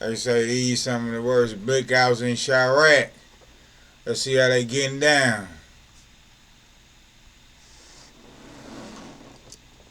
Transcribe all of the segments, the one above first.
They say these some of the worst blickouts in Chiraq. Let's see how they getting down.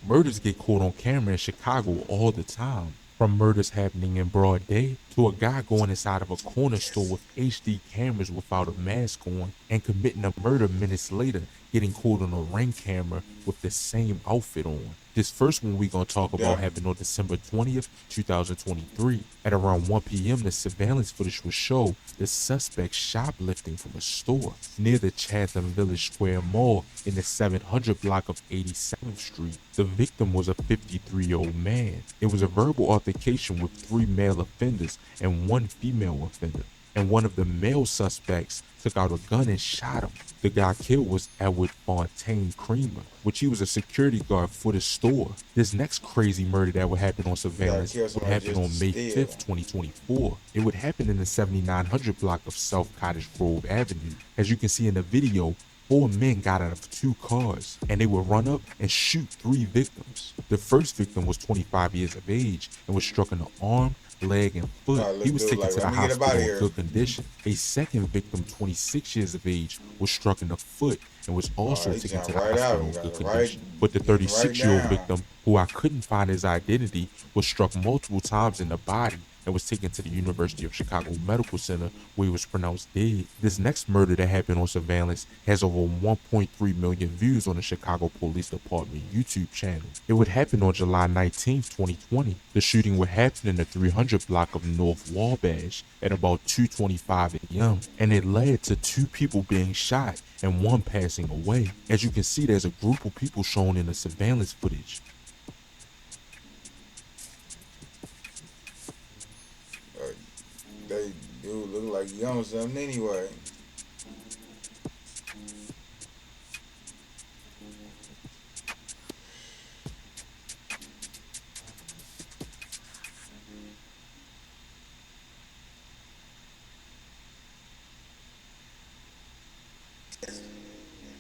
Murders get caught on camera in Chicago all the time. From murders happening in broad day to a guy going inside of a corner store with HD cameras without a mask on and committing a murder minutes later, getting caught on a ring camera with the same outfit on. This first one we gonna talk about Definitely. happened on December 20th, 2023. At around 1 p.m., the surveillance footage would show the suspect shoplifting from a store near the Chatham Village Square Mall in the 700 block of 87th Street. The victim was a 53-year-old man. It was a verbal altercation with three male offenders and one female offender, and one of the male suspects took out a gun and shot him. The guy killed was Edward Fontaine Creamer, which he was a security guard for the store. This next crazy murder that would happen on You gotta surveillance kill would somebody happen just to on May steal. 5th, 2024. It would happen in the 7900 block of South Cottage Grove Avenue. As you can see in the video, four men got out of two cars and they would run up and shoot three victims. The first victim was 25 years of age and was struck in the arm, leg, and foot. Alright, He let's was do it taken like to the let me get up out of hospital in here. good condition. A second victim, 26 years of age, was struck in the foot and was also Alright, he taken to jumped the right out. hospital You in good gotta condition. But the get him right 36-year-old down. victim, who I couldn't find his identity, was struck multiple times in the body and was taken to the University of Chicago Medical Center where he was pronounced dead. This next murder that happened on surveillance has over 1.3 million views on the Chicago Police Department YouTube channel. It would happen on July 19th, 2020. The shooting would happen in the 300 block of North Wabash at about 2:25 a.m. and it led to two people being shot and one passing away. As you can see, there's a group of people shown in the surveillance footage. Like, they do look like you on something anyway.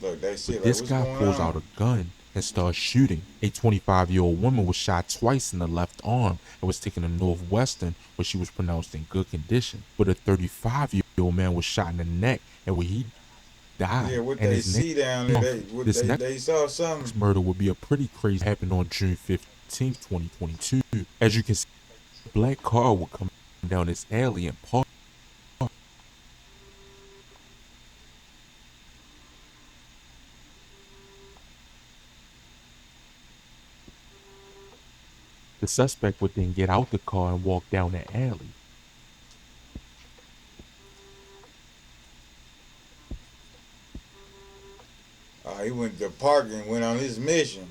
Look, they see But like this what's guy going pulls out on. a gun and starts shooting. A 25-year-old woman was shot twice in the left arm and was taken to Northwestern where she was pronounced in good condition. But a 35-year-old man was shot in the neck and where he Yeah, died. what And they his next see down there, they what this next they saw something. murder would be a pretty crazy happened on June 15th, 2022. As you can see, a black car would come down this alley and park. The suspect would then get out the car and walk down the alley. He went to the park and went on his mission.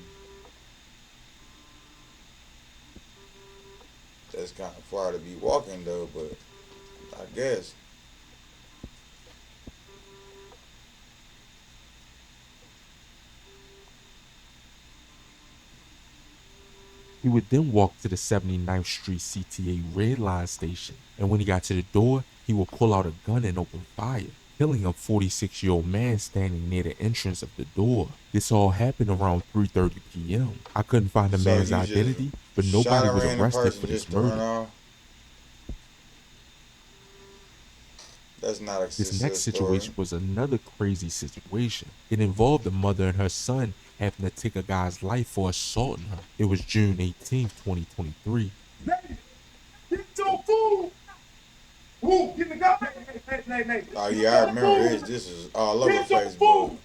That's kind of far to be walking though, but I guess. He would then walk to the 79th Street CTA Red Line station, and when he got to the door, he would pull out a gun and open fire, killing a 46-year-old man standing near the entrance of the door. This all happened around 3:30 p.m. I couldn't find the So man's he just identity, but shot nobody a was random arrested person for this just to run murder. off. That's not a This success next story. situation was another crazy situation. It involved a mother and her son having to take a guy's life for assaulting her. It was June 18th, 2023. Get your food! Who? Get the gun! Hey. Oh Get yeah, I your remember this. food! This is all over Get your Facebook. food!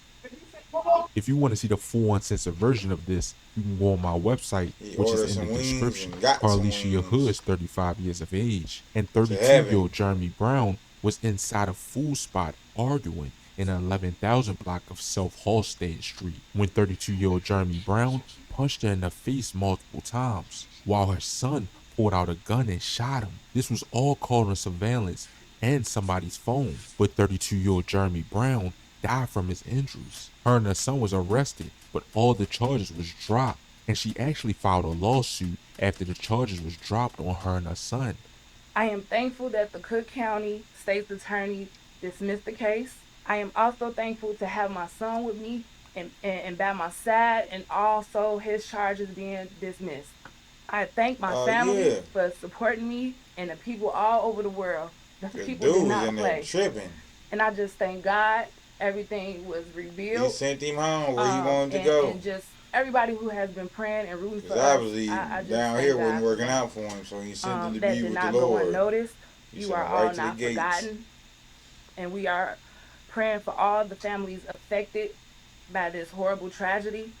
Come on. If you want to see the full uncensored version of this, you can go on my website, He which is ordered in the some wings description. and got some Carlicia Hood wings is 35 years of age, and to heaven. 32-year-old Jeremy Brown was inside a food spot arguing in an 11,000 block of South Halstead Street when 32-year-old Jeremy Brown punched her in the face multiple times, while her son pulled out a gun and shot him. This was all caught on surveillance and somebody's phone, but 32-year-old Jeremy Brown died from his injuries. Her and her son was arrested, but all the charges was dropped, and she actually filed a lawsuit after the charges was dropped on her and her son. I am thankful that the Cook County State's Attorney dismissed the case. I am also thankful to have my son with me and by my side, and also his charges being dismissed. I thank my family Yeah. for supporting me and the people all over the world. The The people did dude was not in there play. tripping. And I just thank God everything was He revealed. sent him home where he wanted to go. And just everybody who has been praying and rooting Because for us, obviously I just down thank here wasn't God for working that. out for him, so he sent him to That be did with the not go Lord. unnoticed. He You sent are him right all to the not gates. forgotten. And we are praying for all the families affected by this horrible tragedy.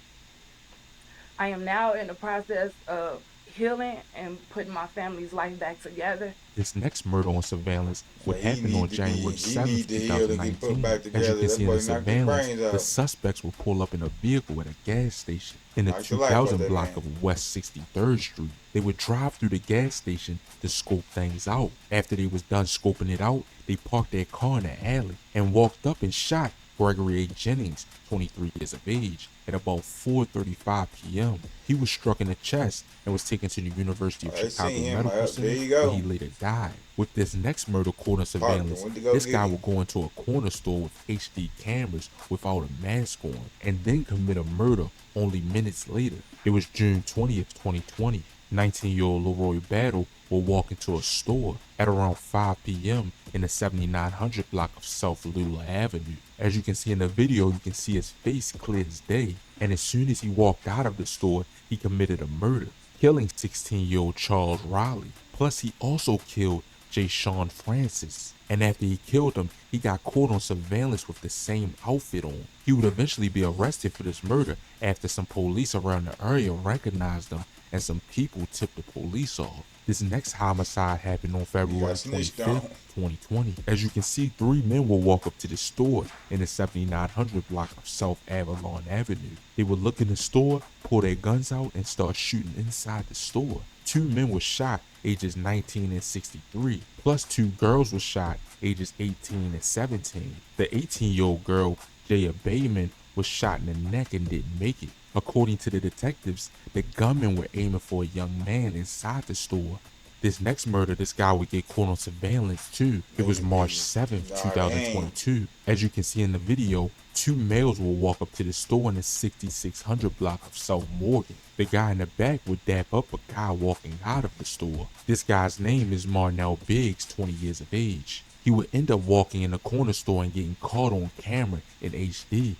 I am now in the process of healing and putting my family's life back together. This next murder on surveillance would But he happen on need to be, January he need 7th, to heal and get put 2019. back As you together. can That see in the boy knocked his surveillance, brains the out. suspects will pull up in a vehicle at a gas station in the Knocked the life out 2000 that block man. of West 63rd Street. They would drive through the gas station to scope things out. After they was done scoping it out, they parked their car in the alley and walked up and shot Gregory A. Jennings, 23 years of age, at about 4:35 p.m. He was struck in the chest and was taken to the University of Oh, they Chicago seen him. Medical There Center, you where go. he later died. With this next murder caught on Parked and surveillance, went to go this get guy him. will go into a corner store with HD cameras without a mask on and then commit a murder only minutes later. It was June 20th, 2020. 19-year-old Leroy Battle will walk into a store at around 5 p.m. in the 7900 block of South Lula Avenue. As you can see in the video, you can see his face clear as day. And as soon as he walked out of the store, he committed a murder, killing 16-year-old Charles Riley. Plus, he also killed Jay Sean Francis. And after he killed him, he got caught on surveillance with the same outfit on. He would eventually be arrested for this murder after some police around the area recognized him and some people tipped the police off. This next homicide happened on He February got snitched 25th, on. 2020. As you can see, 3 men will walk up to the store in the 7900 block of South Avalon Avenue. They would look in the store, pull their guns out, and start shooting inside the store. 2 men were shot, ages 19 and 63, plus 2 girls were shot, ages 18 and 17. The 18-year-old girl, Jaya Bayman, was shot in the neck and didn't make it. According to the detectives, the gunmen were aiming for a young man inside the store. This next murder, this guy would get caught on surveillance too. It was March 7th, Nah, they ain't. 2022. As you can see in the video, 2 males will walk up to the store in the 6600 block of South Morgan. The guy in the back would dap up a guy walking out of the store. This guy's name is Marnell Biggs, 20 years of age. He would end up walking in the corner store and getting caught on camera in HD.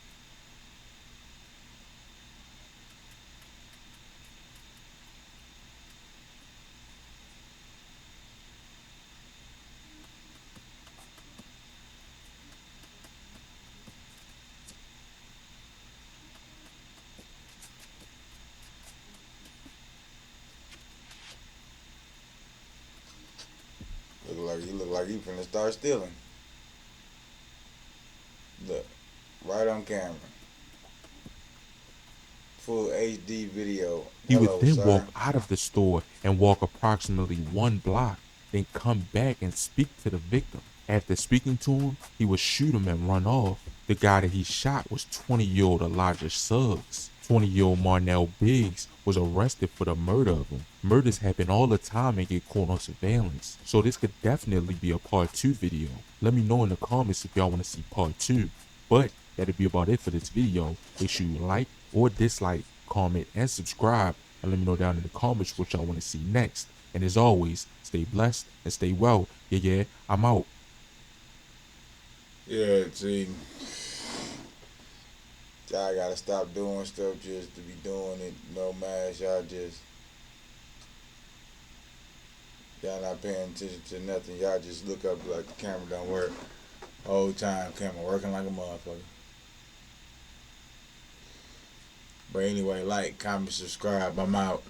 Look like he finna start stealing. Look, right on camera. Full HD video. He would Hello, then sir. walk out of the store and walk approximately 1 block, then come back and speak to the victim. After speaking to him, he would shoot him and run off. The guy that he shot was 20-year-old Elijah Suggs. 20-year-old Marnell Biggs was arrested for the murder of him. Murders happen all the time and get caught on surveillance, so this could definitely be a part 2 video. Let me know in the comments if y'all want to see part 2. But that'll be about it for this video. Make sure you like or dislike, comment, and subscribe, and let me know down in the comments what y'all want to see next. And as always, stay blessed and stay well. Yeah, I'm out. Yeah, see, y'all gotta stop doing stuff just to be doing it. No mask, y'all not paying attention to nothing. Y'all just look up like the camera don't work. Whole time, camera working like a motherfucker. But anyway, like, comment, subscribe. I'm out.